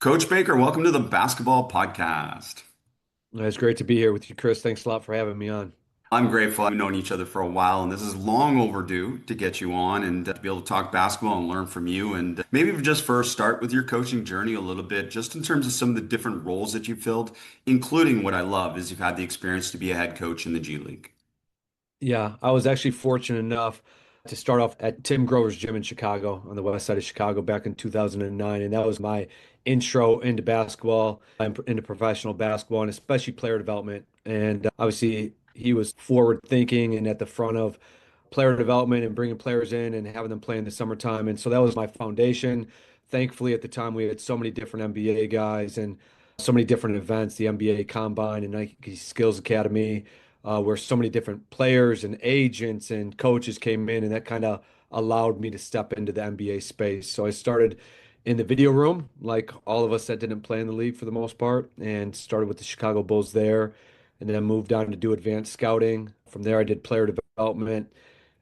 Coach Baker, welcome to the basketball podcast. It's great to be here with you, Chris. Thanks a lot for having me on. I'm grateful. We've known each other for a while, and this is long overdue to get you on and to be able to talk basketball and learn from you. And maybe we just first start with your coaching journey a little bit, just in terms of some of the different roles that you've filled, including what I love is you've had the experience to be a head coach in the G League. Yeah, I was actually fortunate enough to start off at Tim Grover's gym in Chicago on the west side of Chicago back in 2009. And that was my intro into basketball, into professional basketball, and especially player development. And obviously, he was forward thinking and at the front of player development and bringing players in and having them play in the summertime. And so that was my foundation. Thankfully, at the time, we had so many different NBA guys and so many different events, the NBA Combine and Nike Skills Academy, where so many different players and agents and coaches came in, and that kind of allowed me to step into the NBA space. So I started in the video room, like all of us that didn't play in the league for the most part, and started with the Chicago Bulls there, and then moved on to do advanced scouting. From there, I did player development.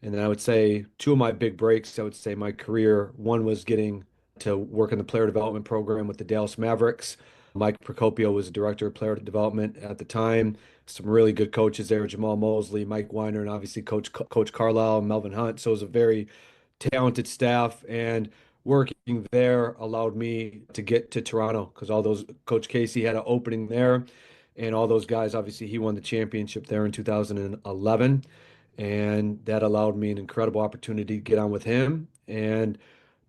And then I would say two of my big breaks, I would say my career, one was getting to work in the player development program with the Dallas Mavericks. Mike Procopio was the director of player development at the time. Some really good coaches there, Jamal Mosley, Mike Weiner, and obviously Coach Carlisle and Melvin Hunt. So it was a very talented staff. And working there allowed me to get to Toronto because all those Coach Casey had an opening there. And all those guys, obviously, he won the championship there in 2011. And that allowed me an incredible opportunity to get on with him and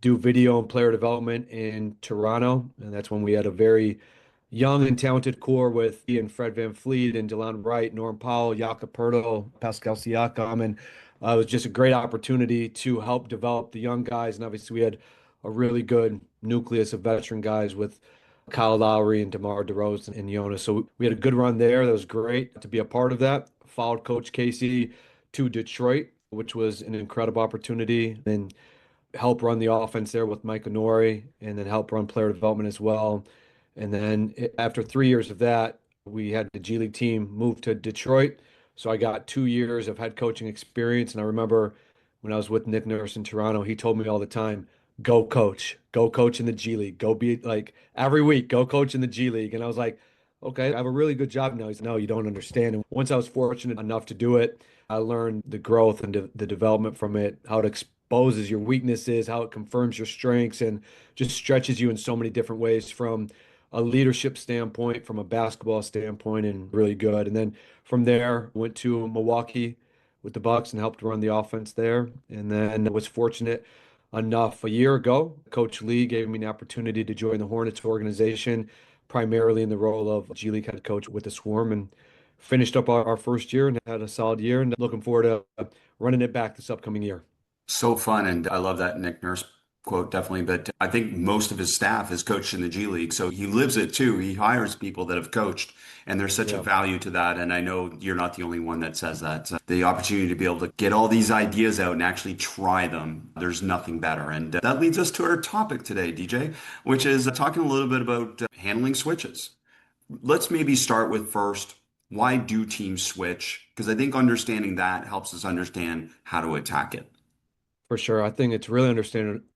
do video and player development in Toronto. And that's when we had a very young and talented core with Ian Fred Van Fleet and DeLon Wright, Norm Powell, Jakob Poeltl, Pascal Siakam. And it was just a great opportunity to help develop the young guys. And obviously, we had a really good nucleus of veteran guys with Kyle Lowry and DeMar DeRozan and Jonas. So we had a good run there. That was great to be a part of that. Followed Coach Casey to Detroit, which was an incredible opportunity, and help run the offense there with Mike Onori, and then help run player development as well. And then after 3 years of that, we had the G League team move to Detroit. So I got 2 years of head coaching experience. And I remember when I was with Nick Nurse in Toronto, he told me all the time, go coach in the G League, go be like every week, go coach in the G League. And I was like, okay, I have a really good job now. He's no, you don't understand. And once I was fortunate enough to do it, I learned the growth and the development from it, how it exposes your weaknesses, how it confirms your strengths, and just stretches you in so many different ways from a leadership standpoint, from a basketball standpoint, and really good. And then from there, went to Milwaukee with the Bucks and helped run the offense there. And then was fortunate enough a year ago, Coach Lee gave me an opportunity to join the Hornets organization, primarily in the role of G League head coach with the Swarm, and finished up our first year and had a solid year. And looking forward to running it back this upcoming year. So fun, and I love that Nick Nurse quote definitely. But I think most of his staff is coached in the G League, so he lives it too. He hires people that have coached, and there's such a Yeah. value to that. And I know you're not the only one that says that. So the opportunity to be able to get all these ideas out and actually try them, there's nothing better. And that leads us to our topic today, DJ, which is talking a little bit about handling switches. Let's maybe start with first, why do teams switch? Because I think understanding that helps us understand how to attack it. For sure. I think it's really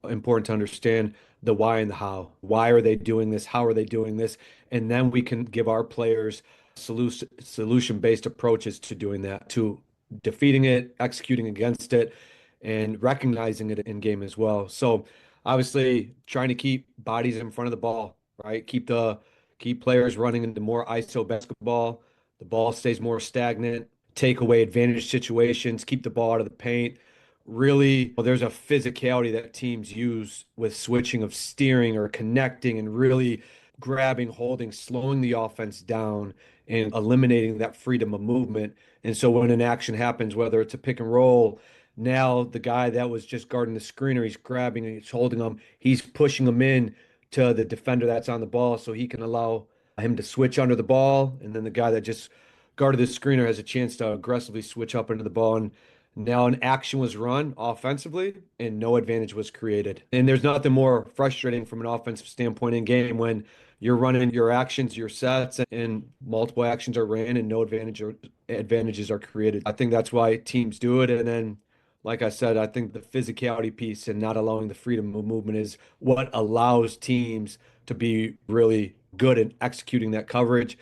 important to understand the why and the how. Why are they doing this? How are they doing this? And then we can give our players solution-based approaches to doing that, to defeating it, executing against it, and recognizing it in game as well. So obviously trying to keep bodies in front of the ball, right? Keep players running into more ISO basketball. The ball stays more stagnant, take away advantage situations, keep the ball out of the paint. Really, well, there's a physicality that teams use with switching of steering or connecting and really grabbing, holding, slowing the offense down and eliminating that freedom of movement. And so when an action happens, whether it's a pick and roll, now the guy that was just guarding the screener, he's grabbing and he's holding him, he's pushing him in to the defender that's on the ball so he can allow him to switch under the ball. And then the guy that just guarded the screener has a chance to aggressively switch up into the ball. And now an action was run offensively and no advantage was created. And there's nothing more frustrating from an offensive standpoint in game when you're running your actions, your sets, and multiple actions are ran and no advantages are created. I think that's why teams do it. And then like I said, I think the physicality piece and not allowing the freedom of movement is what allows teams to be really good at executing that coverage.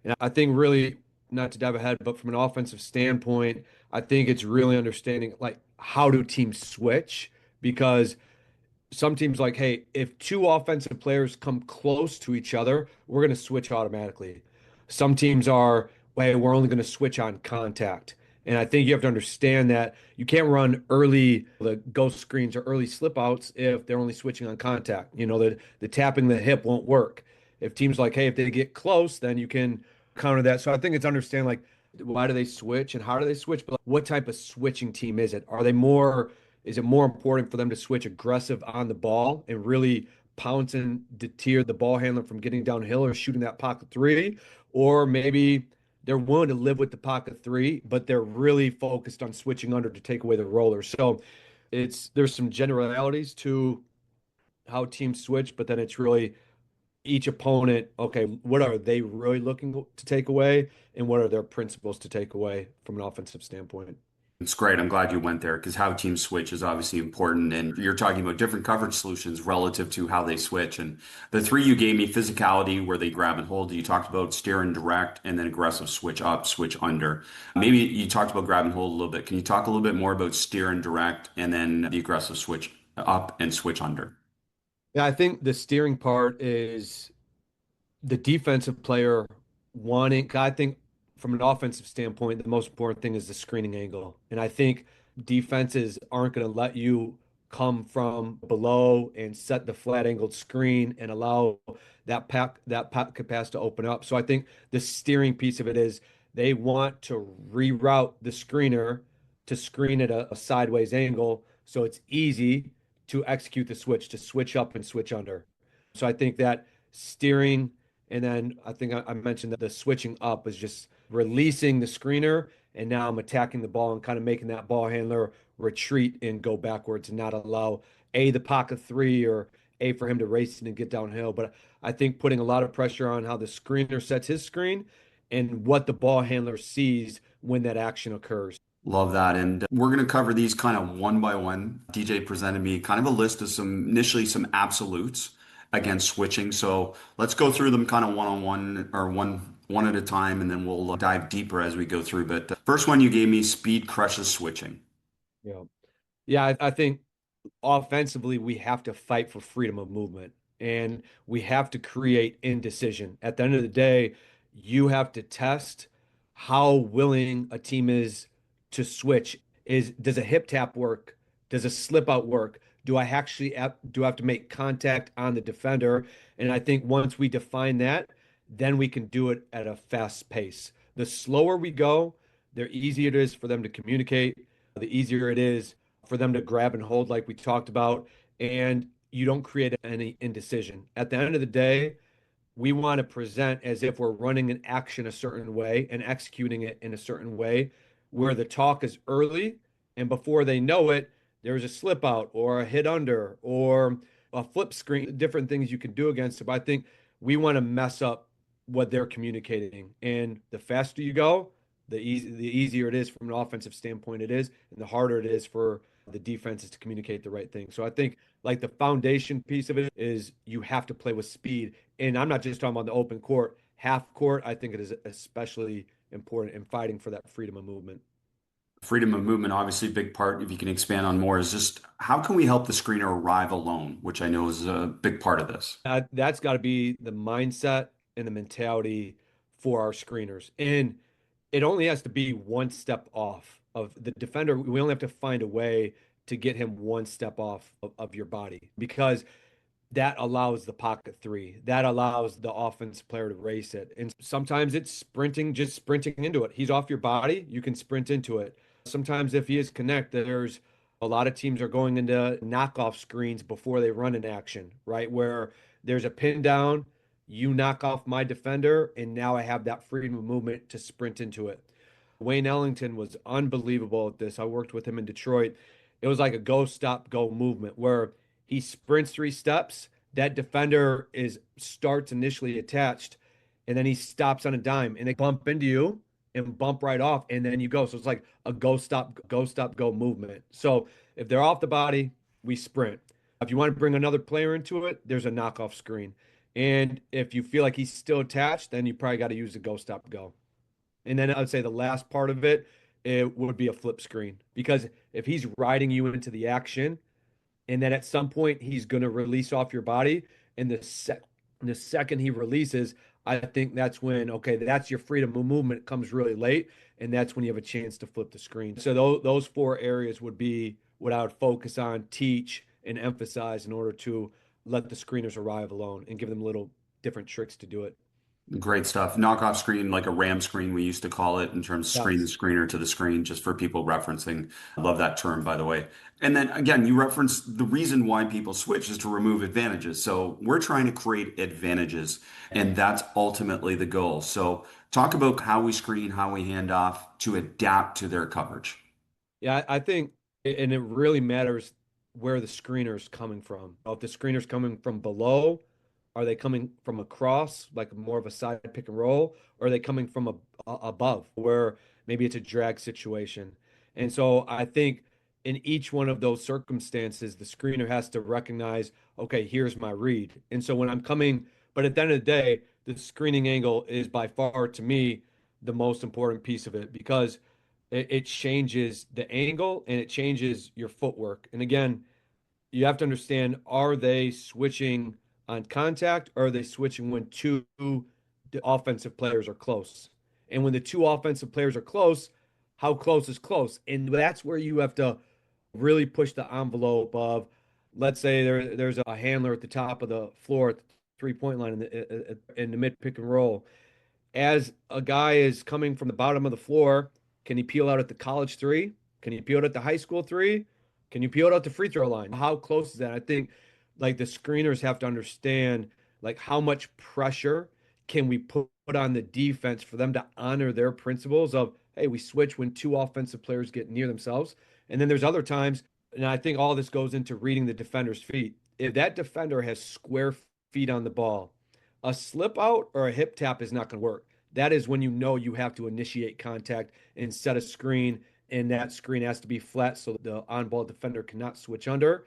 And I think really, not to dive ahead, but from an offensive standpoint, I think it's really understanding like how do teams switch because some teams like, hey, if two offensive players come close to each other, we're going to switch automatically. Some teams are, hey, we're only going to switch on contact. And I think you have to understand that you can't run early the ghost screens or early slip outs if they're only switching on contact. The tapping the hip won't work. If teams like, hey, if they get close, then you can counter that. So I think it's understand like why do they switch and how do they switch, but like, what type of switching team is it? Is it more important for them to switch aggressive on the ball and really pounce and deter the ball handler from getting downhill or shooting that pocket three? Or maybe they're willing to live with the pocket three, but they're really focused on switching under to take away the roller. So there's some generalities to how teams switch, but then it's really each opponent, okay, what are they really looking to take away and what are their principles to take away from an offensive standpoint? It's great. I'm glad you went there because how teams switch is obviously important. And you're talking about different coverage solutions relative to how they switch. And the three you gave me, physicality, where they grab and hold, you talked about steer and direct, and then aggressive switch up, switch under. Maybe you talked about grab and hold a little bit. Can you talk a little bit more about steer and direct, and then the aggressive switch up and switch under? Yeah, I think the steering part is the defensive player wanting, I think from an offensive standpoint, the most important thing is the screening angle. And I think defenses aren't going to let you come from below and set the flat angled screen and allow that pass to open up. So I think the steering piece of it is they want to reroute the screener to screen at a sideways angle so it's easy to execute the switch, to switch up and switch under. So I think that steering and then I think I mentioned that the switching up is just releasing the screener, and now I'm attacking the ball and kind of making that ball handler retreat and go backwards and not allow the pocket three or for him to race and get downhill. But I think putting a lot of pressure on how the screener sets his screen and what the ball handler sees when that action occurs. Love that. And we're going to cover these kind of one by one. DJ presented me kind of a list of initially some absolutes against switching. So let's go through them kind of one on one or one at a time, and then we'll dive deeper as we go through. But the first one you gave me, speed crushes switching. Yeah. Yeah, I think offensively, we have to fight for freedom of movement and we have to create indecision. At the end of the day, you have to test how willing a team is to switch. Does a hip tap work? Does a slip out work? Do I have to make contact on the defender? And I think once we define that, then we can do it at a fast pace. The slower we go, the easier it is for them to communicate, the easier it is for them to grab and hold, like we talked about, and you don't create any indecision. At the end of the day, we want to present as if we're running an action a certain way and executing it in a certain way, where the talk is early, and before they know it, there's a slip out or a hit under or a flip screen, different things you can do against it. But I think we want to mess up what they're communicating. And the faster you go, the easier it is from an offensive standpoint it is, and the harder it is for the defenses to communicate the right thing. So I think like the foundation piece of it is you have to play with speed. And I'm not just talking about the open court, half court. I think it is especially important in fighting for that freedom of movement. Freedom of movement, obviously a big part, if you can expand on more, is just how can we help the screener arrive alone, which I know is a big part of this. That's got to be the mindset and the mentality for our screeners. And it only has to be one step off of the defender. We only have to find a way to get him one step off of your body because that allows the pocket three. That allows the offense player to race it. And sometimes it's sprinting, just sprinting into it. He's off your body, you can sprint into it. Sometimes if he is connected, there's a lot of teams are going into knockoff screens before they run an action, right? Where there's a pin down, you knock off my defender, and now I have that freedom of movement to sprint into it. Wayne Ellington was unbelievable at this. I worked with him in Detroit. It was like a go, stop, go movement where he sprints 3 steps. That defender is starts initially attached, and then he stops on a dime, and they bump into you. and bump right off, and then you go. So it's like a go, stop, go movement. So if they're off the body, we sprint. If you want to bring another player into it, there's a knockoff screen. And if you feel like he's still attached, then you probably got to use the go, stop, go. And then I would say the last part of it, it would be a flip screen. Because if he's riding you into the action, and then at some point he's going to release off your body, and the second he releases, I think that's when, okay, that's your freedom of movement comes really late, and that's when you have a chance to flip the screen. So those four areas would be what I would focus on, teach, and emphasize in order to let the screeners arrive alone and give them little different tricks to do it. Great stuff. Knockoff screen, like a RAM screen, we used to call it in terms of screen the Yes. screener to the screen, just for people referencing. I love that term, by the way. And then again, you referenced the reason why people switch is to remove advantages. So we're trying to create advantages, and that's ultimately the goal. So talk about how we screen, how we hand off to adapt to their coverage. Yeah, I think, and it really matters where the screener is coming from. If the screener's coming from below, are they coming from across, like more of a side pick and roll, or are they coming from above, where maybe it's a drag situation? And so I think in each one of those circumstances, the screener has to recognize, okay, here's my read. And so when I'm coming, but at the end of the day, the screening angle is by far to me the most important piece of it because it changes the angle and it changes your footwork. And again, you have to understand, are they switching on contact or are they switching when two offensive players are close? And when the two offensive players are close, how close is close? And that's where you have to really push the envelope of, let's say there's a handler at the top of the floor at the 3-point line in the mid pick and roll as a guy is coming from the bottom of the floor, can he peel out at the college three? Can he peel out at the high school three? Can you peel out the free throw line? How close is that? I think like the screeners have to understand like how much pressure can we put on the defense for them to honor their principles of, hey, we switch when two offensive players get near themselves. And then there's other times, and I think all this goes into reading the defender's feet. If that defender has square feet on the ball, a slip out or a hip tap is not going to work. That is when you know you have to initiate contact and set a screen, and that screen has to be flat so the on ball defender cannot switch under.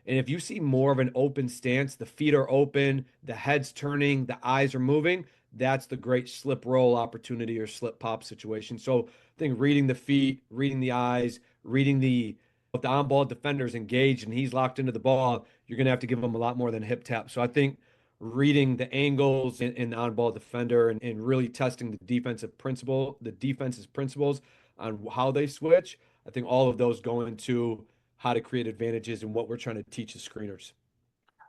And if you see more of an open stance, the feet are open, the head's turning, the eyes are moving, that's the great slip roll opportunity or slip pop situation. So I think reading the feet, reading the eyes, reading the if the on-ball defender's engaged and he's locked into the ball, you're going to have to give him a lot more than a hip tap. So I think reading the angles in the on-ball defender and really testing the defense's principles on how they switch, I think all of those go into how to create advantages and what we're trying to teach the screeners.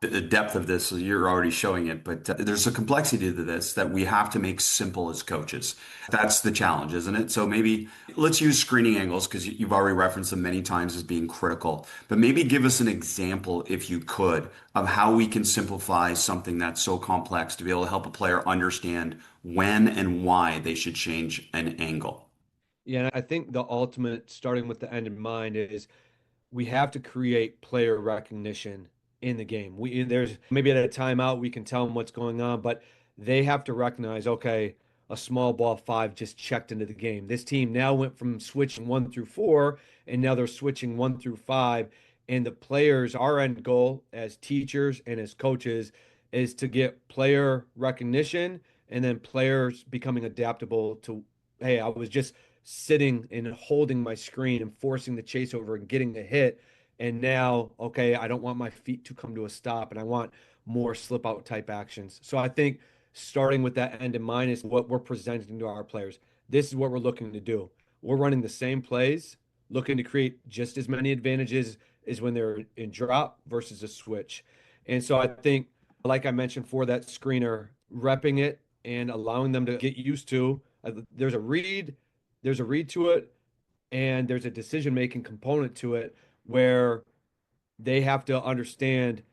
The depth of this, you're already showing it, but there's a complexity to this that we have to make simple as coaches. That's the challenge, isn't it? So maybe let's use screening angles because you've already referenced them many times as being critical, but maybe give us an example, if you could, of how we can simplify something that's so complex to be able to help a player understand when and why they should change an angle. Yeah, and I think the ultimate, starting with the end in mind, is we have to create player recognition in the game. There's maybe at a timeout we can tell them what's going on, but they have to recognize, okay, a small ball five just checked into the game. This team now went from switching 1 through 4, and now they're switching 1 through 5. And the players, our end goal as teachers and as coaches is to get player recognition and then players becoming adaptable to, hey, I was just sitting and holding my screen and forcing the chase over and getting the hit. And now, okay, I don't want my feet to come to a stop and I want more slip out type actions. So I think starting with that end in mind is what we're presenting to our players. This is what we're looking to do. We're running the same plays, looking to create just as many advantages as when they're in drop versus a switch. And so I think, like I mentioned for that screener, repping it and allowing them to get used to there's a read there's a read to it and there's a decision making component to it where they have to understand,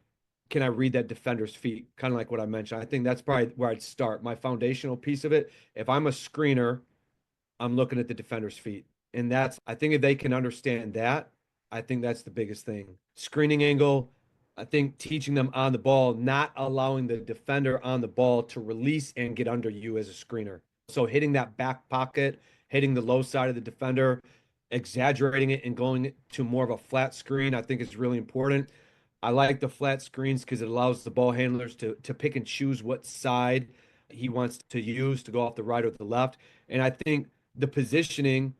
can I read that defender's feet? Kind of like what I mentioned. I think that's probably where I'd start. My foundational piece of it. If I'm a screener, I'm looking at the defender's feet. And I think if they can understand that, I think that's the biggest thing. Screening angle, I think teaching them on the ball, not allowing the defender on the ball to release and get under you as a screener. So hitting that back pocket, hitting the low side of the defender, exaggerating it and going to more of a flat screen, I think is really important. I like the flat screens because it allows the ball handlers to pick and choose what side he wants to use to go off the right or the left. And I think the positioning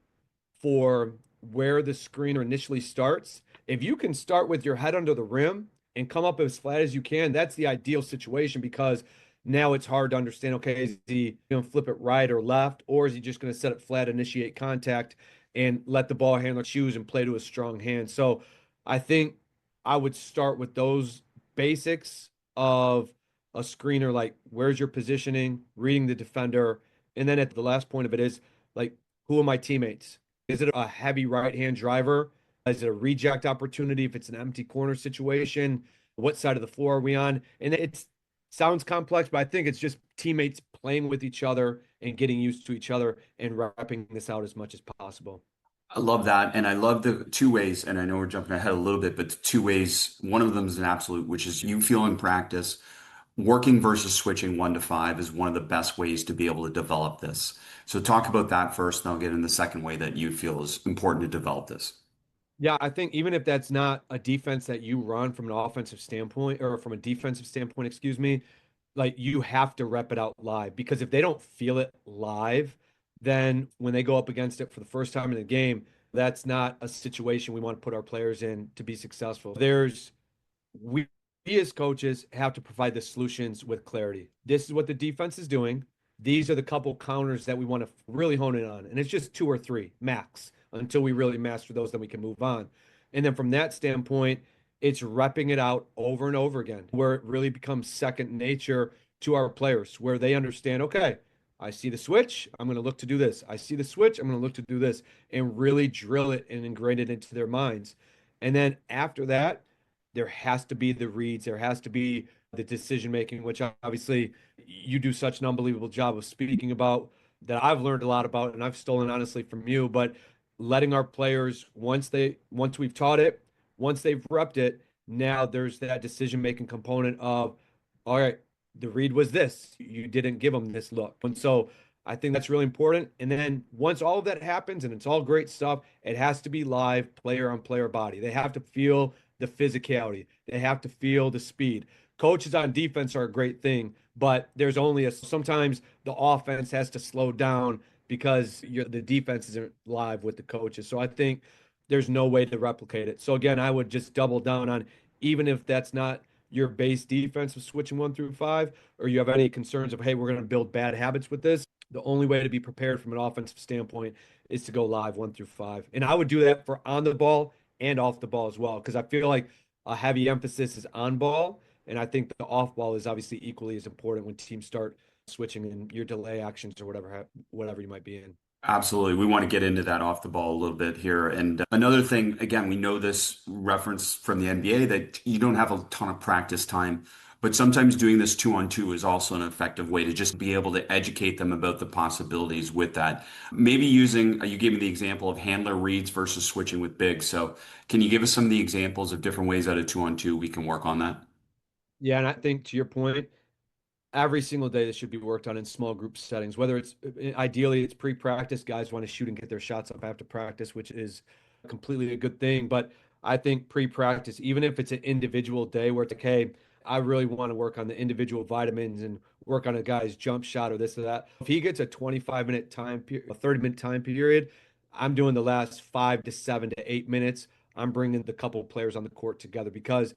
for where the screener initially starts, if you can start with your head under the rim and come up as flat as you can, that's the ideal situation because now it's hard to understand, okay, is he going to flip it right or left, or is he just going to set it flat, initiate contact, and let the ball handler choose and play to a strong hand? So I think I would start with those basics of a screener, like where's your positioning, reading the defender, and then at the last point of it is like, who are my teammates? Is it a heavy right hand driver? Is it a reject opportunity if it's an empty corner situation? What side of the floor are we on? And it sounds complex, but I think it's just teammates playing with each other and getting used to each other and wrapping this out as much as possible. I love that. And I love the two ways. And I know we're jumping ahead a little bit, but the two ways, one of them is an absolute, which is you feel in practice, working versus switching 1 to 5 is one of the best ways to be able to develop this. So talk about that first, and I'll get in the second way that you feel is important to develop this. Yeah, I think even if that's not a defense that you run from an offensive standpoint or from a defensive standpoint, excuse me, like you have to rep it out live because if they don't feel it live, then when they go up against it for the first time in the game, that's not a situation we want to put our players in to be successful. We as coaches have to provide the solutions with clarity. This is what the defense is doing. These are the couple counters that we want to really hone in on. And it's just 2 or 3 max until we really master those, then we can move on. And then from that standpoint, it's repping it out over and over again, where it really becomes second nature to our players, where they understand, okay, I see the switch, I'm going to look to do this. I see the switch, I'm going to look to do this, and really drill it and ingrain it into their minds. And then after that, there has to be the reads, there has to be the decision making, which obviously you do such an unbelievable job of speaking about that I've learned a lot about and I've stolen honestly from you, but letting our players once we've taught it, once they've repped it, now there's that decision making component of all right, the read was this. You didn't give them this look. And so I think that's really important. And then once all of that happens and it's all great stuff, it has to be live player on player body. They have to feel the physicality. They have to feel the speed. Coaches on defense are a great thing, but there's only sometimes the offense has to slow down because the defense isn't live with the coaches. So I think there's no way to replicate it. So again, I would just double down on even if that's not your base defense of switching 1 through 5, or you have any concerns of, hey, we're going to build bad habits with this, the only way to be prepared from an offensive standpoint is to go live 1 through 5. And I would do that for on the ball and off the ball as well, because I feel like a heavy emphasis is on ball. And I think the off ball is obviously equally as important when teams start switching in your delay actions or whatever you might be in. Absolutely. We want to get into that off the ball a little bit here. And another thing, again, we know this reference from the NBA that you don't have a ton of practice time, but sometimes doing this 2-on-2 is also an effective way to just be able to educate them about the possibilities with that. Maybe using, you gave me the example of handler reads versus switching with bigs. So can you give us some of the examples of different ways out of 2-on-2 we can work on that? Yeah, and I think to your point, every single day this should be worked on in small group settings, whether it's ideally it's pre-practice, guys want to shoot and get their shots up after practice, which is completely a good thing. But I think pre-practice, even if it's an individual day where it's like, hey, I really want to work on the individual vitamins and work on a guy's jump shot or this or that. If he gets a 25-minute time period, a 30-minute time period, I'm doing the last 5 to 7 to 8 minutes. I'm bringing the couple players on the court together because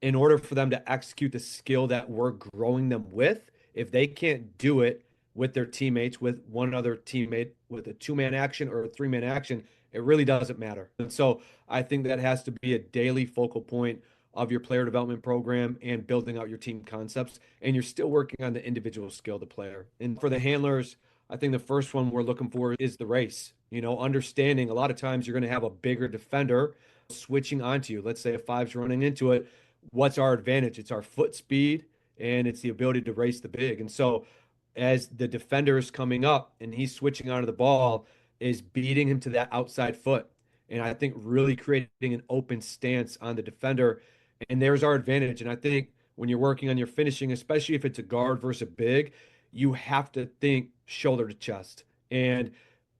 in order for them to execute the skill that we're growing them with, if they can't do it with their teammates, with one other teammate, with a 2-man action or a 3-man action, it really doesn't matter. And so I think that has to be a daily focal point of your player development program and building out your team concepts. And you're still working on the individual skill of the player. And for the handlers, I think the first one we're looking for is the race. Understanding a lot of times you're going to have a bigger defender switching onto you. Let's say a five's running into it. What's our advantage? It's our foot speed and it's the ability to race the big. And so as the defender is coming up and he's switching onto the ball, is beating him to that outside foot. And I think really creating an open stance on the defender. And there's our advantage. And I think when you're working on your finishing, especially if it's a guard versus a big, you have to think shoulder to chest. And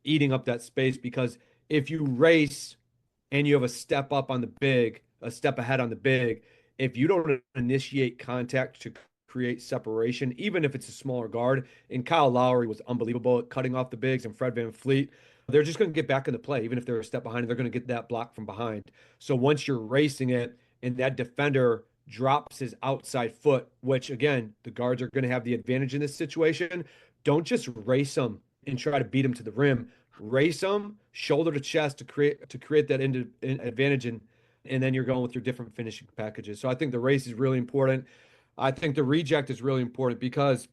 eating up that space because if you race and you have a step up on the big, a step ahead on the big, if you don't initiate contact to create separation, even if it's a smaller guard, and Kyle Lowry was unbelievable at cutting off the bigs and Fred VanVleet, they're just going to get back into play. Even if they're a step behind, they're going to get that block from behind. So once you're racing it and that defender drops his outside foot, which again, the guards are going to have the advantage in this situation, don't just race them and try to beat him to the rim. Race them shoulder to chest to create that advantage, and then you're going with your different finishing packages. So I think the race is really important. I think the reject is really important because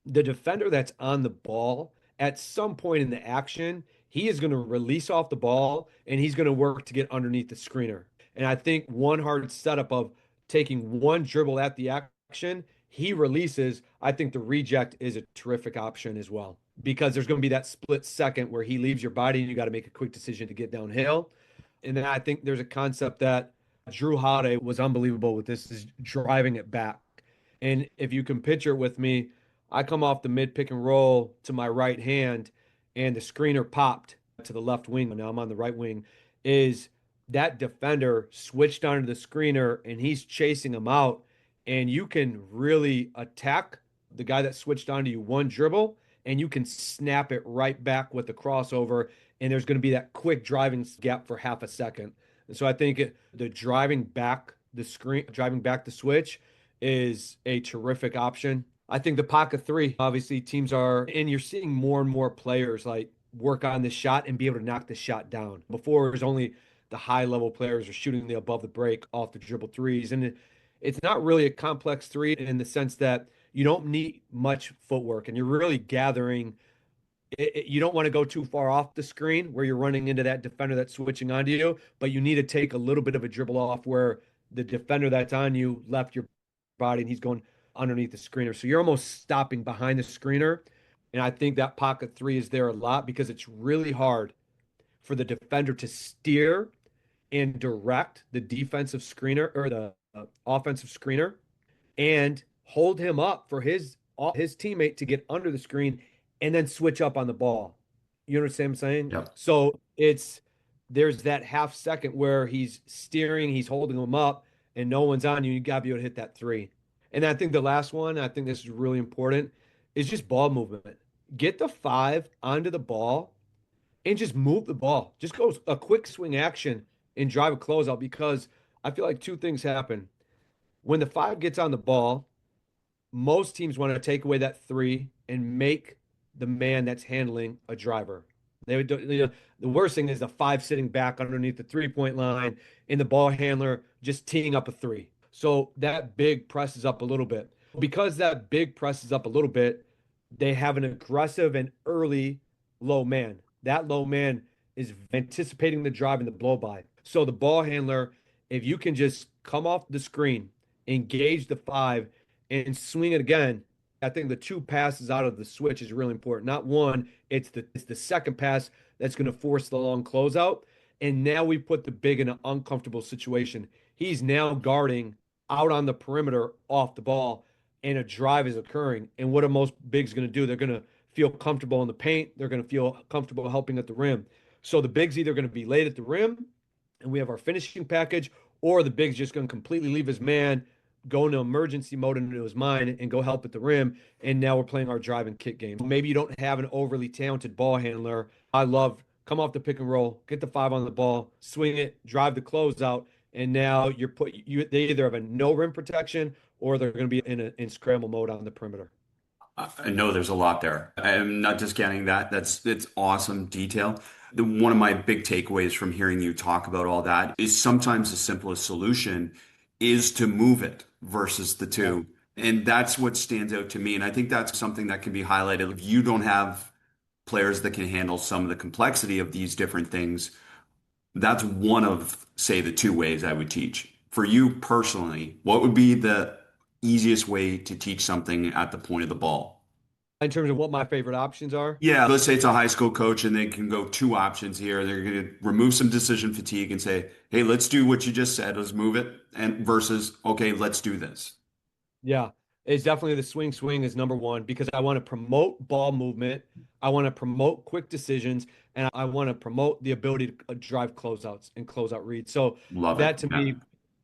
the defender that's on the ball at some point in the action, he is going to release off the ball and he's going to work to get underneath the screener. And I think one hard setup of taking one dribble at the action, he releases. I think the reject is a terrific option as well because there's going to be that split second where he leaves your body and you got to make a quick decision to get downhill. And then I think there's a concept that Drew Holiday was unbelievable with this is driving it back. And if you can picture it with me, I come off the mid pick and roll to my right hand, and the screener popped to the left wing. Now I'm on the right wing. Is that defender switched onto the screener and he's chasing him out, and you can really attack the guy that switched onto you one dribble, and you can snap it right back with the crossover, and there's going to be that quick driving gap for half a second. And so I think the driving back the switch is a terrific option. I think the pocket three, obviously, teams are, and you're seeing more and more players like work on the shot and be able to knock the shot down. Before, it was only the high level players are shooting the above the break off the dribble threes. And it's not really a complex three in the sense that you don't need much footwork and you're really gathering. You don't want to go too far off the screen where you're running into that defender that's switching onto you, but you need to take a little bit of a dribble off where the defender that's on you left your body and he's going underneath the screener. So you're almost stopping behind the screener. And I think that pocket three is there a lot because it's really hard for the defender to steer and direct the defensive screener or the offensive screener and hold him up for his teammate to get under the screen and then switch up on the ball. You understand what I'm saying? Yep. So there's that half second where he's steering, he's holding him up, and no one's on you. You got to be able to hit that three. And I think the last one, I think this is really important, is just ball movement. Get the five onto the ball and just move the ball. Just go a quick swing action and drive a closeout because I feel like two things happen. When the five gets on the ball, most teams want to take away that three and make the man that's handling a driver. They would the worst thing is the five sitting back underneath the 3-point line and the ball handler just teeing up a three. So that big presses up a little bit. Because that big presses up a little bit, they have an aggressive and early low man. That low man is anticipating the drive and the blow by. So the ball handler, if you can just come off the screen, engage the five, and swing it again, I think the two passes out of the switch is really important. Not one, it's the second pass that's going to force the long closeout. And now we put the big in an uncomfortable situation. He's now guarding out on the perimeter off the ball, and a drive is occurring. And what are most bigs going to do? They're going to feel comfortable in the paint. They're going to feel comfortable helping at the rim. So the big's either going to be late at the rim, and we have our finishing package, or the big's just going to completely leave his man, go into emergency mode into his mind, and go help at the rim. And now we're playing our drive and kick game. Maybe you don't have an overly talented ball handler. I love come off the pick and roll, get the five on the ball, swing it, drive the closeout, and now they either have a no rim protection or they're going to be in scramble mode on the perimeter. I know there's a lot there. I'm not just getting that. It's awesome detail. One of my big takeaways from hearing you talk about all that is sometimes the simplest solution is to move it versus the Yeah. two. And that's what stands out to me. And I think that's something that can be highlighted. If you don't have players that can handle some of the complexity of these different things, that's one of, say, the two ways I would teach. For you personally, what would be the easiest way to teach something at the point of the ball? In terms of what my favorite options are, Yeah, let's say it's a high school coach and they can go two options here. They're going to remove some decision fatigue and say, "Hey, let's do what you just said. Let's move it." And versus, "Okay, let's do this." yeah, it's definitely the swing is number one because I want to promote ball movement. I want to promote quick decisions, and I want to promote the ability to drive closeouts and closeout reads. So Love it. that to Yeah. me,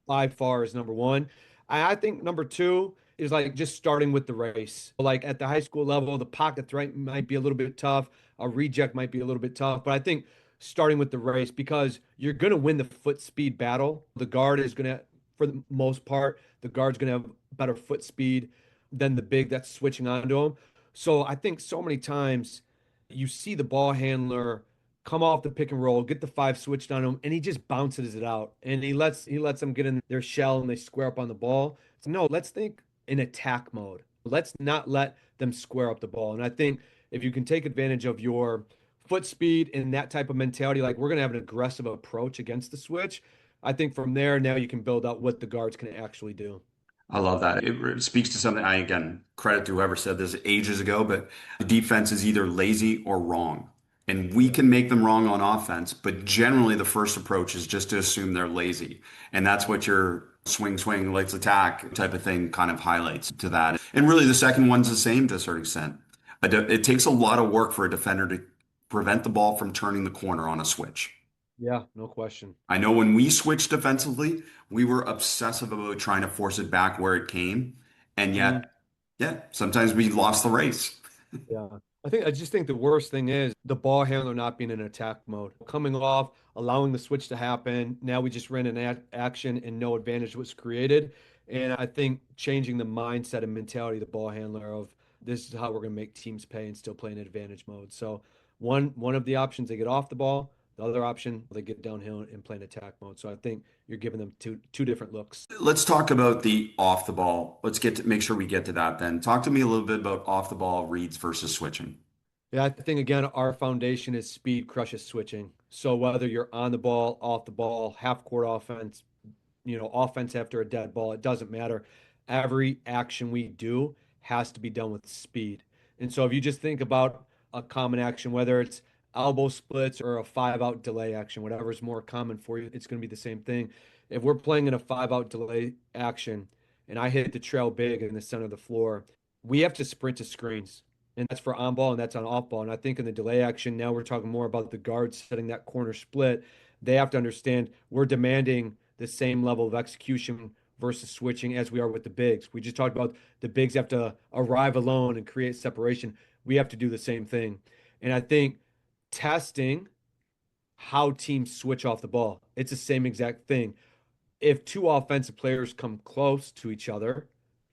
by far, is number one. I think number two is like just starting with the race. Like at the high school level, the pocket threat might be a little bit tough. A reject might be a little bit tough, but I think starting with the race because you're going to win the foot speed battle. The guard is going to, for the most part, the guard's going to have better foot speed than the big that's switching onto him. So I think so many times you see the ball handler come off the pick and roll, get the five switched on him, and he just bounces it out. And he lets them get in their shell and they square up on the ball. So no, let's think in attack mode. Let's not let them square up the ball. And I think if you can take advantage of your foot speed and that type of mentality, like we're gonna have an aggressive approach against the switch. I think from there now you can build out what the guards can actually do. I love that. It speaks to something I, again, credit to whoever said this ages ago, but the defense is either lazy or wrong. And we Yeah. can make them wrong on offense, but generally the first approach is just to assume they're lazy. And that's what your swing, swing, let's attack type of thing kind of highlights to that. And really the second one's the same to a certain extent. It takes a lot of work for a defender to prevent the ball from turning the corner on a switch. Yeah, no question. I know when we switched defensively, we were obsessive about trying to force it back where it came. And Mhm. yet, yeah, sometimes we lost the race. Yeah. I just think the worst thing is the ball handler not being in attack mode. Coming off, allowing the switch to happen. Now we just ran an action and no advantage was created. And I think changing the mindset and mentality of the ball handler of this is how we're going to make teams pay and still play in advantage mode. So one of the options they get off the ball, the other option they get downhill and play in attack mode. So I think you're giving them two different looks. Let's talk about the off the ball. Let's make sure we get to that then. Talk to me a little bit about off the ball reads versus switching. Yeah, I think again, our foundation is speed crushes switching. So whether you're on the ball, off the ball, half court offense, offense after a dead ball, it doesn't matter. Every action we do has to be done with speed. And so if you just think about a common action, whether it's elbow splits or a 5 out delay action, whatever is more common for you, it's going to be the same thing. If we're playing in a 5 out delay action and I hit the trail big in the center of the floor, we have to sprint to screens. And that's for on ball and that's on off ball. And I think in the delay action, now we're talking more about the guards setting that corner split. They have to understand we're demanding the same level of execution versus switching as we are with the bigs. We just talked about the bigs have to arrive alone and create separation. We have to do the same thing. And I think testing how teams switch off the ball, it's the same exact thing. If two offensive players come close to each other,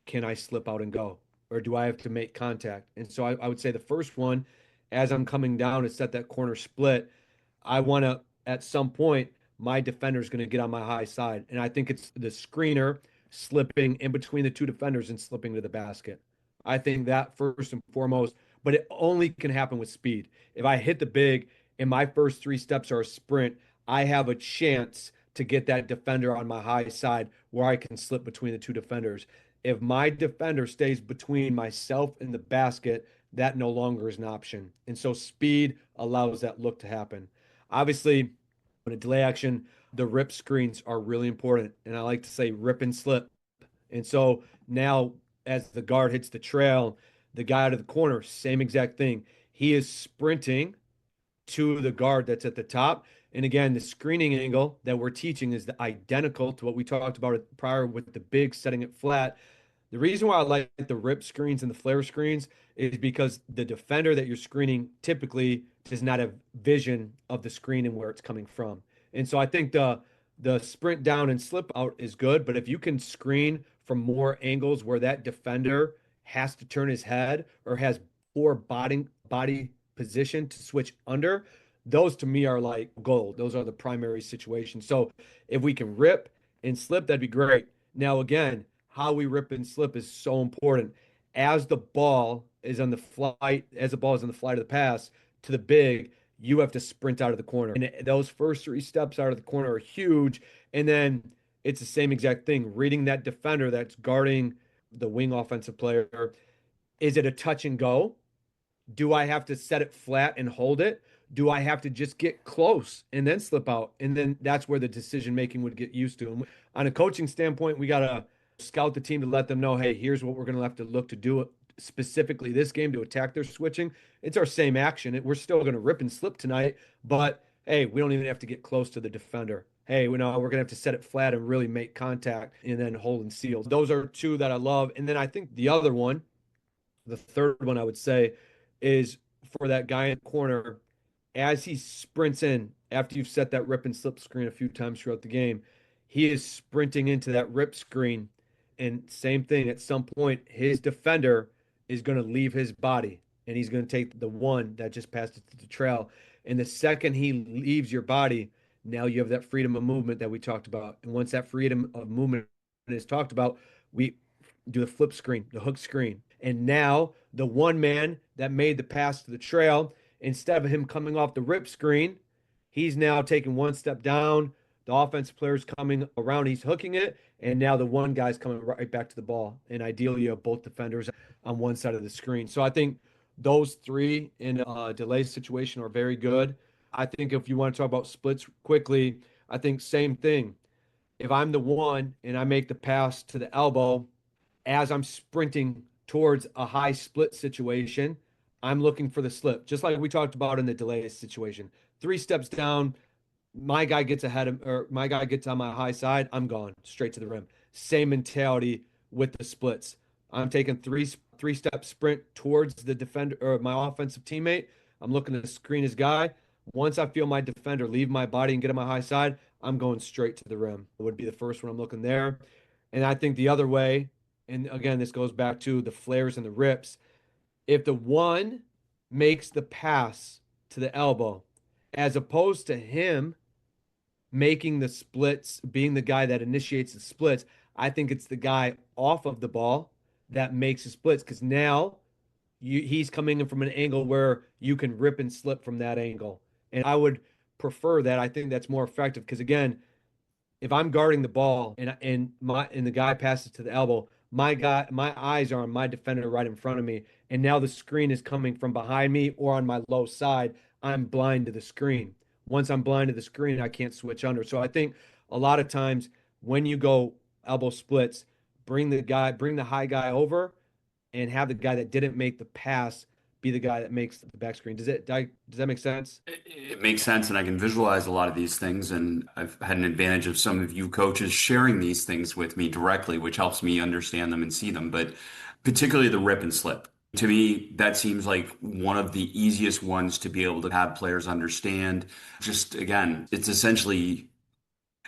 can I slip out and go? Or do I have to make contact? And so I would say the first one, as I'm coming down to set that corner split, I want to, at some point, my defender is going to get on my high side. And I think it's the screener slipping in between the two defenders and slipping to the basket. I think that first and foremost, but it only can happen with speed. If I hit the big and my first three steps are a sprint, I have a chance to get that defender on my high side where I can slip between the two defenders. If my defender stays between myself and the basket, that no longer is an option. And so speed allows that look to happen. Obviously, in a delay action, the rip screens are really important. And I like to say rip and slip. And so now, as the guard hits the trail, the guy out of the corner, same exact thing. He is sprinting to the guard that's at the top. And again, the screening angle that we're teaching is identical to what we talked about prior with the big setting it flat. The reason why I like the rip screens and the flare screens is because the defender that you're screening typically does not have vision of the screen and where it's coming from. And so I think the sprint down and slip out is good, but if you can screen from more angles where that defender has to turn his head or has poor body position to switch under, those to me are like gold. Those are the primary situations. So if we can rip and slip, that'd be great. Now, again, how we rip and slip is so important. As the ball is on the flight, as the ball is on the flight of the pass to the big, you have to sprint out of the corner. And those first three steps out of the corner are huge. And then it's the same exact thing. Reading that defender that's guarding the wing offensive player. Is it a touch and go? Do I have to set it flat and hold it? Do I have to just get close and then slip out? And then that's where the decision making would get used to. And on a coaching standpoint, we got to scout the team to let them know, hey, here's what we're going to have to look to do specifically this game to attack their switching, it's our same action. We're still going to rip and slip tonight, but hey, we don't even have to get close to the defender. Hey, we know we're going to have to set it flat and really make contact and then hold and seal. Those are two that I love. And then I think the other one, the third one I would say, is for that guy in the corner as he sprints in after you've set that rip and slip screen a few times throughout the game. He is sprinting into that rip screen. And same thing, at some point, his defender is going to leave his body and he's going to take the one that just passed it to the trail. And the second he leaves your body, now you have that freedom of movement that we talked about. And once that freedom of movement is talked about, we do the flip screen, the hook screen. And now the one man that made the pass to the trail, instead of him coming off the rip screen, he's now taking one step down. The offensive player's coming around, he's hooking it, and now the one guy's coming right back to the ball. And ideally, you have both defenders on one side of the screen. So I think those three in a delay situation are very good. I think if you want to talk about splits quickly, I think same thing. If I'm the one and I make the pass to the elbow as I'm sprinting towards a high split situation, I'm looking for the slip, just like we talked about in the delay situation. 3 steps down, my guy gets ahead of, or my guy gets on my high side, I'm gone straight to the rim. Same mentality with the splits. I'm taking three step sprint towards the defender or my offensive teammate. I'm looking to screen his guy. Once I feel my defender leave my body and get on my high side, I'm going straight to the rim. It would be the first one I'm looking there. And I think the other way, and again, this goes back to the flares and the rips. If the one makes the pass to the elbow, as opposed to him making the splits, being the guy that initiates the splits, I think it's the guy off of the ball that makes the splits because now he's coming in from an angle where you can rip and slip from that angle. And I would prefer that. I think that's more effective because again, if I'm guarding the ball and the guy passes to the elbow, my eyes are on my defender right in front of me, and now the screen is coming from behind me or on my low side. I'm blind to the screen. Once I'm blind to the screen, I can't switch under. So I think a lot of times when you go elbow splits, bring the high guy over, and have the guy that didn't make the pass be the guy that makes the back screen. Does that make sense? It makes sense, and I can visualize a lot of these things. And I've had an advantage of some of you coaches sharing these things with me directly, which helps me understand them and see them. But particularly the rip and slip. To me, that seems like one of the easiest ones to be able to have players understand. Just again, it's essentially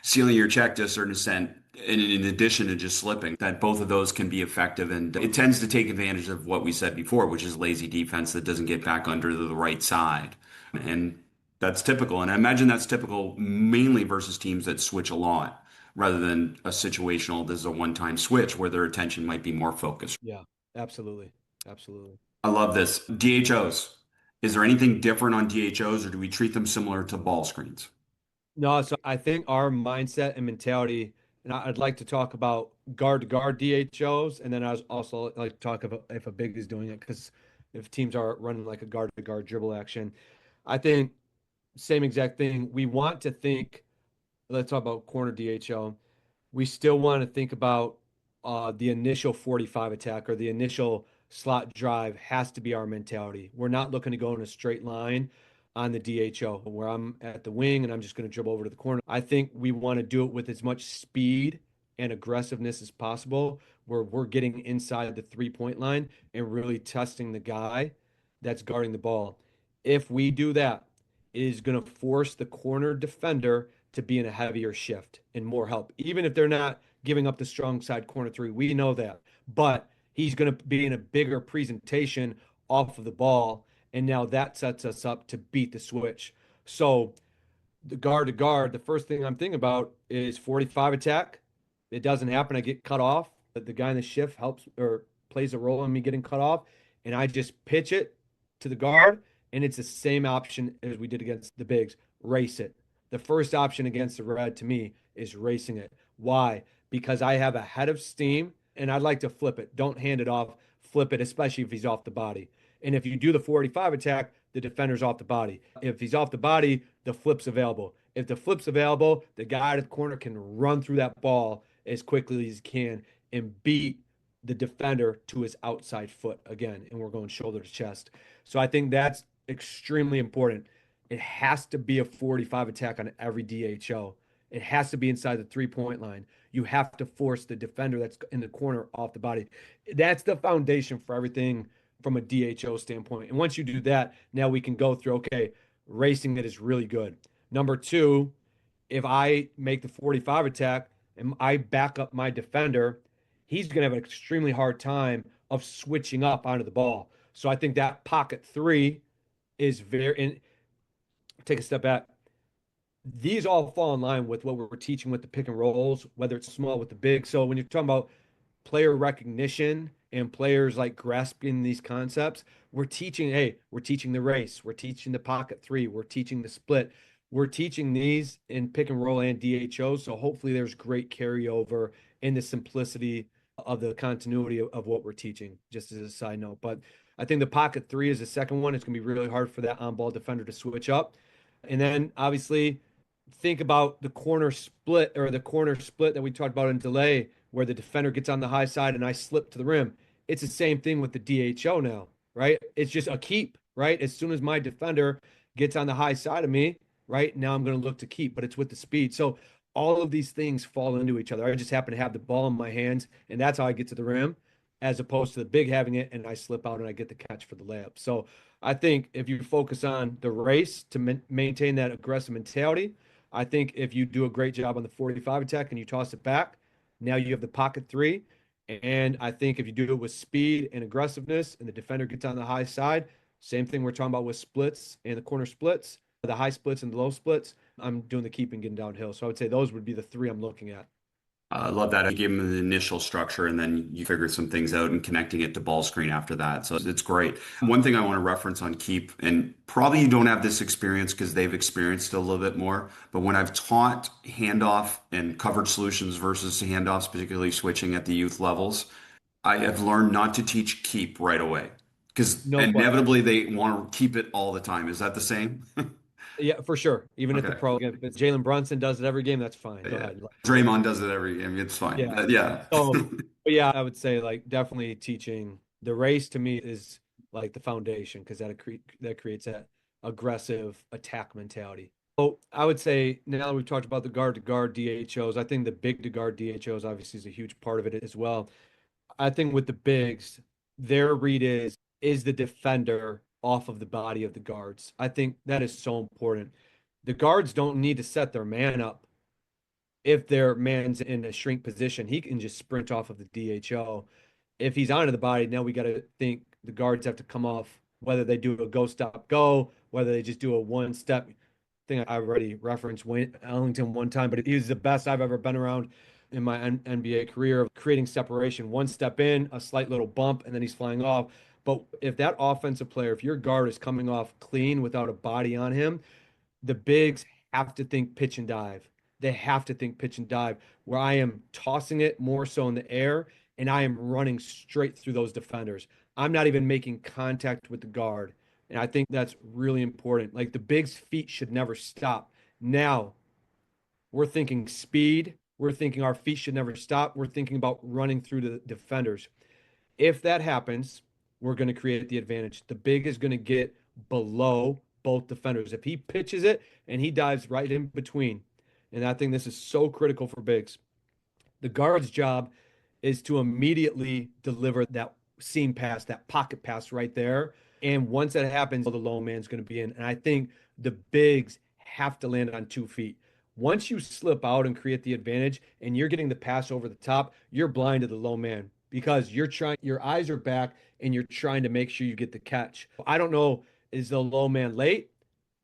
sealing your check to a certain extent, in addition to just slipping, that both of those can be effective. And it tends to take advantage of what we said before, which is lazy defense that doesn't get back under the right side. And that's typical. And I imagine that's typical mainly versus teams that switch a lot rather than a situational, this is a one-time switch where their attention might be more focused. Yeah, absolutely. Absolutely. I love this. DHOs. Is there anything different on DHOs or do we treat them similar to ball screens? No, so I think our mindset and mentality, and I'd like to talk about guard to guard DHOs, and then I was also like to talk about if a big is doing it because if teams are running like a guard to guard dribble action, I think same exact thing. We want to think, let's talk about corner DHO. We still want to think about the initial 45 attack or the initial slot drive has to be our mentality. We're not looking to go in a straight line on the DHO where I'm at the wing and I'm just going to dribble over to the corner. I think we want to do it with as much speed and aggressiveness as possible, where we're getting inside the 3 point line and really testing the guy that's guarding the ball. If we do that, it is going to force the corner defender to be in a heavier shift and more help, even if they're not giving up the strong side corner three. We know that, but he's going to be in a bigger presentation off of the ball. And now that sets us up to beat the switch. So the guard to guard, the first thing I'm thinking about is 45 attack. It doesn't happen. I get cut off. But the guy in the shift helps or plays a role in me getting cut off. And I just pitch it to the guard. And it's the same option as we did against the bigs. Race it. The first option against the red to me is racing it. Why? Because I have a head of steam and I'd like to flip it. Don't hand it off. Flip it, especially if he's off the body. And if you do the 45 attack, the defender's off the body. If he's off the body, the flip's available. If the flip's available, the guy at the corner can run through that ball as quickly as he can and beat the defender to his outside foot again, and we're going shoulder to chest. So I think that's extremely important. It has to be a 45 attack on every DHO. It has to be inside the 3-point line. You have to force the defender that's in the corner off the body. That's the foundation for everything from a DHO standpoint. And once you do that, now we can go through, okay, racing that is really good. Number two, if I make the 45 attack and I back up my defender, he's going to have an extremely hard time of switching up onto the ball. So I think that pocket three is very, and take a step back. These all fall in line with what we're teaching with the pick and rolls, whether it's small with the big. So when you're talking about player recognition and players like grasping these concepts, we're teaching, hey, we're teaching the race, we're teaching the pocket three, we're teaching the split, we're teaching these in pick and roll and DHO. So hopefully there's great carryover in the simplicity of the continuity of what we're teaching, just as a side note. But I think the pocket three is the second one. It's going to be really hard for that on ball defender to switch up. And then obviously think about the corner split or the corner split that we talked about in delay, where the defender gets on the high side and I slip to the rim. It's the same thing with the DHO now, right? It's just a keep, right? As soon as my defender gets on the high side of me, right now I'm going to look to keep, but it's with the speed. So all of these things fall into each other. I just happen to have the ball in my hands, and that's how I get to the rim, as opposed to the big having it and I slip out and I get the catch for the layup. So I think if you focus on the race to maintain that aggressive mentality, I think if you do a great job on the 45 attack and you toss it back, now you have the pocket three. And I think if you do it with speed and aggressiveness and the defender gets on the high side, same thing we're talking about with splits and the corner splits, the high splits and the low splits, I'm doing the keep and getting downhill. So I would say those would be the three I'm looking at. I love that. You gave them the initial structure and then you figured some things out and connecting it to ball screen after that. So it's great. One thing I want to reference on keep, and probably you don't have this experience because they've experienced it a little bit more, but when I've taught handoff and coverage solutions versus handoffs, particularly switching at the youth levels, I have learned not to teach keep right away because No question. inevitably they want to keep it all the time. Is that the same? Yeah, for sure. Even at the Okay. pro, if it's Jalen Brunson does it every game, that's fine. Go Yeah. ahead. Draymond does it every, I mean, it's fine. Yeah. Yeah. So, but yeah, I would say like definitely teaching the race to me is like the foundation because that creates that aggressive attack mentality. So I would say now that we've talked about the guard to guard DHOs, I think the big to guard DHOs obviously is a huge part of it as well. I think with the bigs, their read is the defender off of the body of the guards. I think that is so important. The guards don't need to set their man up if their man's in a shrink position, he can just sprint off of the DHO. If he's onto the body, now we got to think the guards have to come off, whether they do a go stop go, whether they just do a one step thing. I already referenced Wayne Ellington one time, but he was the best I've ever been around in my NBA career of creating separation. One step in, a slight little bump, and then he's flying off. But if that offensive player, if your guard is coming off clean without a body on him, the bigs have to think pitch and dive. They have to think pitch and dive, where I am tossing it more so in the air and I am running straight through those defenders. I'm not even making contact with the guard. And I think that's really important. Like the bigs' feet should never stop. Now we're thinking speed. We're thinking our feet should never stop. We're thinking about running through the defenders. If that happens, we're going to create the advantage. The big is going to get below both defenders. If he pitches it and he dives right in between, and I think this is so critical for bigs, the guard's job is to immediately deliver that seam pass, that pocket pass right there. And once that happens, the low man's going to be in. And I think the bigs have to land on 2 feet. Once you slip out and create the advantage and you're getting the pass over the top, you're blind to the low man because you're trying, your eyes are back and you're trying to make sure you get the catch. I don't know, is the low man late?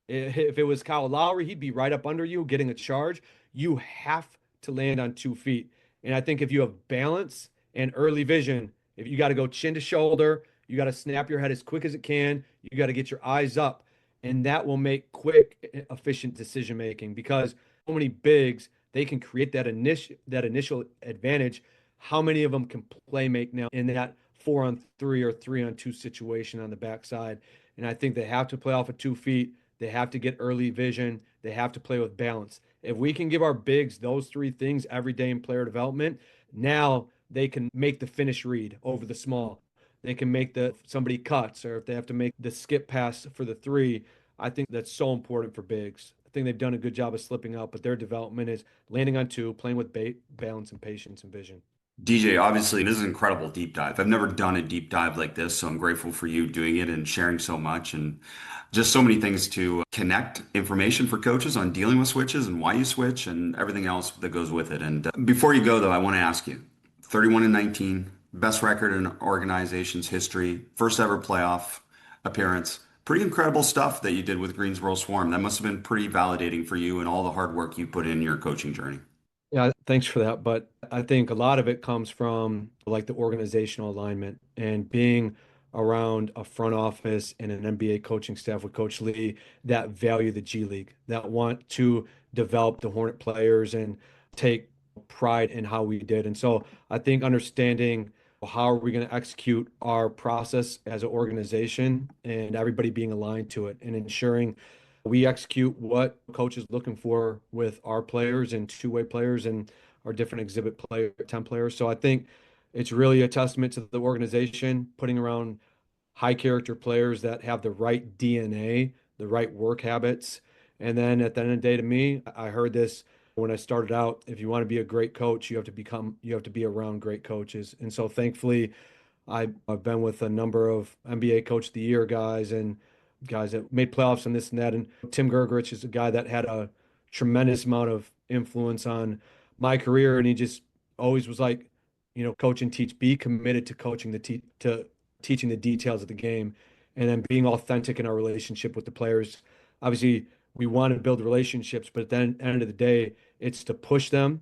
If it was Kyle Lowry, he'd be right up under you getting a charge. You have to land on 2 feet. And I think if you have balance and early vision, if you got to go chin to shoulder, you got to snap your head as quick as it can. You got to get your eyes up, and that will make quick, efficient decision making because so many bigs they can create that initial advantage. How many of them can play make now in that 4-on-3 or 3-on-2 situation on the backside? And I think they have to play off of 2 feet. They have to get early vision. They have to play with balance. If we can give our bigs those three things every day in player development, now they can make the finish read over the small. They can make the somebody cuts, or if they have to make the skip pass for the three. I think that's so important for bigs. I think they've done a good job of slipping out, but their development is landing on two, playing with balance and patience and vision. DJ, obviously, this is an incredible deep dive. I've never done a deep dive like this, so I'm grateful for you doing it and sharing so much and just so many things to connect information for coaches on dealing with switches and why you switch and everything else that goes with it. And before you go, though, I want to ask you 31 and 19, best record in organization's history, first ever playoff appearance. Pretty incredible stuff that you did with Greensboro Swarm. That must have been pretty validating for you and all the hard work you put in your coaching journey. Yeah, thanks for that. But I think a lot of it comes from like the organizational alignment and being around a front office and an NBA coaching staff with Coach Lee that value the G League, that want to develop the Hornet players and take pride in how we did. And so I think understanding how are we going to execute our process as an organization and everybody being aligned to it and ensuring we execute what coach is looking for with our players and two-way players and our different exhibit player 10 players. So I think it's really a testament to the organization putting around high character players that have the right DNA, the right work habits. And then at the end of the day, to me, I heard this when I started out, if you want to be a great coach, you have to be around great coaches. And so thankfully, I've been with a number of NBA Coach of the Year guys and guys that made playoffs and this and that. And Tim Gergerich is a guy that had a tremendous amount of influence on my career. And he just always was like, coach and teach, be committed to to teaching the details of the game and then being authentic in our relationship with the players. Obviously, we want to build relationships, but at the end of the day, it's to push them,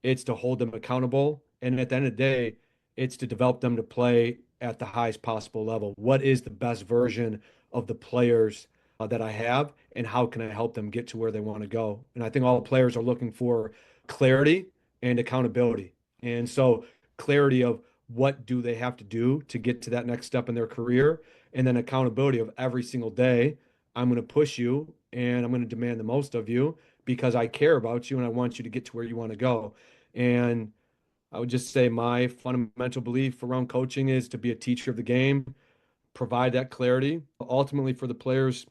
it's to hold them accountable. And at the end of the day, it's to develop them to play at the highest possible level. What is the best version of the players that I have, and how can I help them get to where they want to go? And I think all players are looking for clarity and accountability. And so, clarity of what do they have to do to get to that next step in their career, and then accountability of every single day. I'm going to push you and I'm going to demand the most of you because I care about you and I want you to get to where you want to go. And I would just say my fundamental belief around coaching is to be a teacher of the game, provide that clarity, ultimately for the players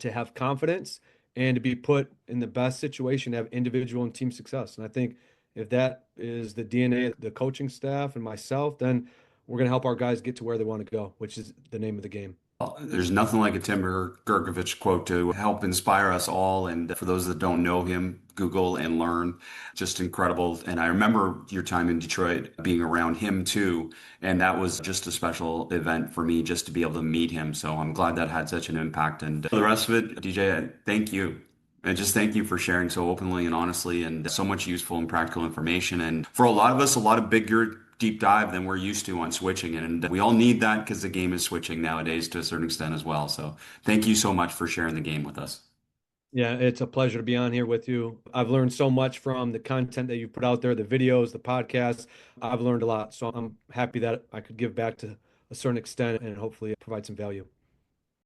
to have confidence and to be put in the best situation to have individual and team success. And I think if that is the DNA of the coaching staff and myself, then we're going to help our guys get to where they want to go, which is the name of the game. Well, there's nothing like a Tim Gergovich quote to help inspire us all. And for those that don't know him, Google and learn. Just incredible. And I remember your time in Detroit being around him too. And that was just a special event for me just to be able to meet him. So I'm glad that had such an impact. And for the rest of it, DJ, thank you. And just thank you for sharing so openly and honestly and so much useful and practical information. And for a lot of us, a lot of bigger deep dive than we're used to on switching. And we all need that because the game is switching nowadays to a certain extent as well. So thank you so much for sharing the game with us. Yeah, it's a pleasure to be on here with you. I've learned so much from the content that you put out there, the videos, the podcasts. I've learned a lot. So I'm happy that I could give back to a certain extent and hopefully provide some value.